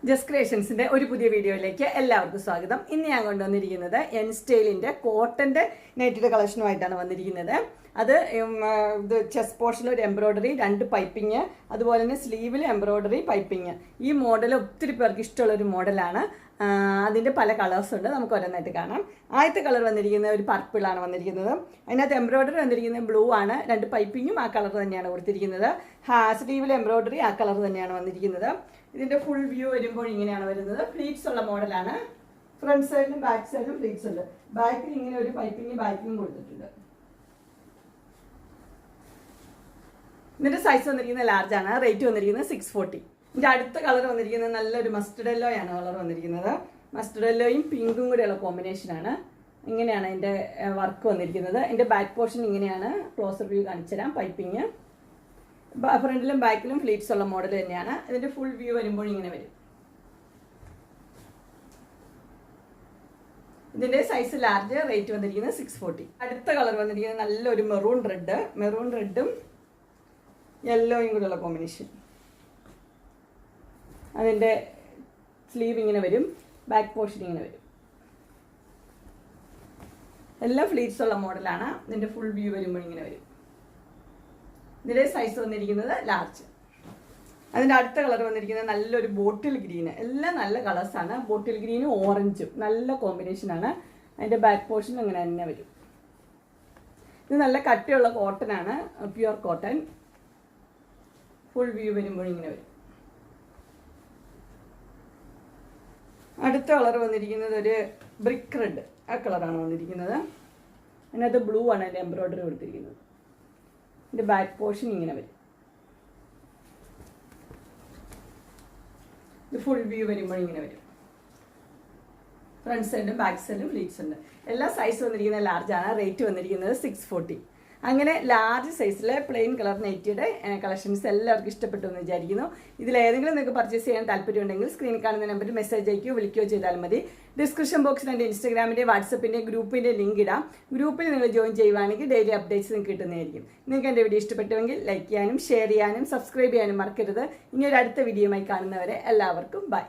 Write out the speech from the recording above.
Just ക്രിയേഷൻസിന്റെ ഒരു പുതിയ വീഡിയോയിലേക്ക് എല്ലാവർക്കും സ്വാഗതം. ഇന്ന് ഞാൻ കൊണ്ടുവന്നിരിക്കുന്നത് എൻ സ്റ്റൈലിന്റെ കോട്ടന്റെ നൈറ്റിയുടെ കളക്ഷനുമായിട്ടാണ് വന്നിരിക്കുന്നത്. അത് ഇത് ചെസ്റ്റ് പോർഷനിൽ ഒരു എംബ്രോയിഡറി, 2 പൈപ്പിങ്, അതുപോലെ തന്നെ സ്ലീവിൽ എംബ്രോയിഡറി പൈപ്പിങ്. ഈ മോഡൽ ഒത്തിരി പേർക്ക് ഇഷ്ടമുള്ള ഒരു മോഡലാണ്. അതിൻ്റെ പല കളേഴ്സ് ഉണ്ട്, നമുക്ക് ഓരോന്നായിട്ട് കാണാം. ആദ്യത്തെ കളർ വന്നിരിക്കുന്നത് ഒരു പർപ്പിളാണ് വന്നിരിക്കുന്നത്. അതിനകത്ത് എംബ്രോയിഡറി വന്നിരിക്കുന്നത് ബ്ലൂ ആണ്. 2 പൈപ്പിങ്ങും ആ കളർ തന്നെയാണ് കൊടുത്തിരിക്കുന്നത്. സ്ലീവിൽ എംബ്രോയിഡറി ആ കളർ തന്നെയാണ് വന്നിരിക്കുന്നത്. ഇതിൻ്റെ ഫുൾ വ്യൂ വരുമ്പോൾ ഇങ്ങനെയാണ് വരുന്നത്. ഫ്ലീറ്റ്സ് ഉള്ള മോഡലാണ്. ഫ്രണ്ട് സൈഡിലും ബാക്ക് സൈഡിലും ഫ്ലീറ്റ്സ് ഉണ്ട്. ബാക്കിൽ ഇങ്ങനെ ഒരു പൈപ്പിങ് ബാക്കിലും കൊടുത്തിട്ടുണ്ട്. ഇതിൻ്റെ സൈസ് വന്നിരിക്കുന്നത് ലാർജ് ആണ്. റേറ്റ് വന്നിരിക്കുന്നത് 640. ഇതിൻ്റെ അടുത്ത കളർ വന്നിരിക്കുന്നത് നല്ലൊരു മസ്റ്റർഡ് യെല്ലോ ആണ് കളർ വന്നിരിക്കുന്നത്. മസ്റ്റർഡ് യെല്ലോയും പിങ്കും കൂടെയുള്ള കോമ്പിനേഷനാണ്. ഇങ്ങനെയാണ് അതിൻ്റെ വർക്ക് വന്നിരിക്കുന്നത്. അതിൻ്റെ ബാക്ക് പോർഷൻ ഇങ്ങനെയാണ്. ക്ലോസർ വ്യൂ കാണിച്ചു തരാം. പൈപ്പിങ് ഫ്രണ്ടിലും ബാക്കിലും ഫ്ലീറ്റ്സ് ഉള്ള മോഡൽ തന്നെയാണ്. ഇതിൻ്റെ ഫുൾ വ്യൂ വരുമ്പോൾ ഇങ്ങനെ വരും. ഇതിൻ്റെ സൈസ് ലാർജ്. റേറ്റ് വന്നിരിക്കുന്നത് 640. അടുത്ത കളർ വന്നിരിക്കുന്നത് നല്ലൊരു മെറൂൺ റെഡും യെല്ലോയും കൂടെയുള്ള കോമ്പിനേഷൻ. അതിൻ്റെ സ്ലീവ് ഇങ്ങനെ വരും, ബാക്ക് പോർഷൻ ഇങ്ങനെ വരും. എല്ലാം ഫ്ലീറ്റ്സ് ഉള്ള മോഡലാണ്. ഇതിൻ്റെ ഫുൾ വ്യൂ വരുമ്പോൾ ഇങ്ങനെ വരും. ഇതിൻ്റെ സൈസ് വന്നിരിക്കുന്നത് ലാർജ്. അതിൻ്റെ അടുത്ത കളർ വന്നിരിക്കുന്നത് നല്ലൊരു ബോട്ടിൽ ഗ്രീന്. എല്ലാം നല്ല കളേഴ്സാണ്. ബോട്ടിൽ ഗ്രീനും ഓറഞ്ചും നല്ല കോമ്പിനേഷനാണ്. അതിൻ്റെ ബാക്ക് പോർഷൻ അങ്ങനെ തന്നെ വരും. ഇത് നല്ല കട്ടിയുള്ള കോട്ടനാണ്, പ്യുവർ കോട്ടൺ. ഫുൾ വ്യൂ വരുമ്പോൾ ഇങ്ങനെ വരും. അടുത്ത കളർ വന്നിരിക്കുന്നത് ഒരു ബ്രിക്ക് റെഡ്, ആ കളറാണ് വന്നിരിക്കുന്നത്. അതിനകത്ത് ബ്ലൂ ആണ് അതിൻ്റെ എംബ്രോയിഡറി കൊടുത്തിരിക്കുന്നത്. ഇതിൻ്റെ ബാക്ക് പോർഷൻ ഇങ്ങനെ വരും. ഇത് ഫുൾ വ്യൂ വരുമ്പോൾ ഇങ്ങനെ വരും. ഫ്രണ്ട് സൈഡും ബാക്ക് സൈഡും ഫ്ലീറ്റ്സ് ഉണ്ട്. എല്ലാ സൈസ് വന്നിരിക്കുന്നത് ലാർജ് ആണ്. റേറ്റ് വന്നിരിക്കുന്നത് 640. അങ്ങനെ ലാർജ് സൈസിലെ പ്ലെയിൻ കളർ നൈറ്റിയുടെ കളക്ഷൻസ് എല്ലാവർക്കും ഇഷ്ടപ്പെട്ടു എന്ന് വിചാരിക്കുന്നു. ഇതിലേതെങ്കിലും നിങ്ങൾക്ക് പർച്ചേസ് ചെയ്യാൻ താല്പര്യമുണ്ടെങ്കിൽ സ്ക്രീനിൽ കാണുന്ന നമ്പറിൽ മെസ്സേജ് അയക്കുകയോ വിളിക്കുകയോ ചെയ്താൽ മതി. ഡിസ്ക്രിപ്ഷൻ ബോക്സിൽ എൻ്റെ ഇൻസ്റ്റാഗ്രാമിൻ്റെ, വാട്സപ്പിൻ്റെ, ഗ്രൂപ്പിൻ്റെ ലിങ്ക് ഇടാം. ഗ്രൂപ്പിൽ നിങ്ങൾ ജോയിൻ ചെയ്യുവാണെങ്കിൽ ഡെയിലി അപ്ഡേറ്റ്സ് നിങ്ങൾക്ക് കിട്ടുന്നതായിരിക്കും. നിങ്ങൾക്ക് എൻ്റെ വീഡിയോ ഇഷ്ടപ്പെട്ടുവെങ്കിൽ ലൈക്ക് ചെയ്യാനും ഷെയർ ചെയ്യാനും സബ്സ്ക്രൈബ് ചെയ്യാനും മറക്കരുത്. ഇനി ഒരു അടുത്ത വീഡിയോയുമായി കാണുന്നവരെ എല്ലാവർക്കും ബൈ.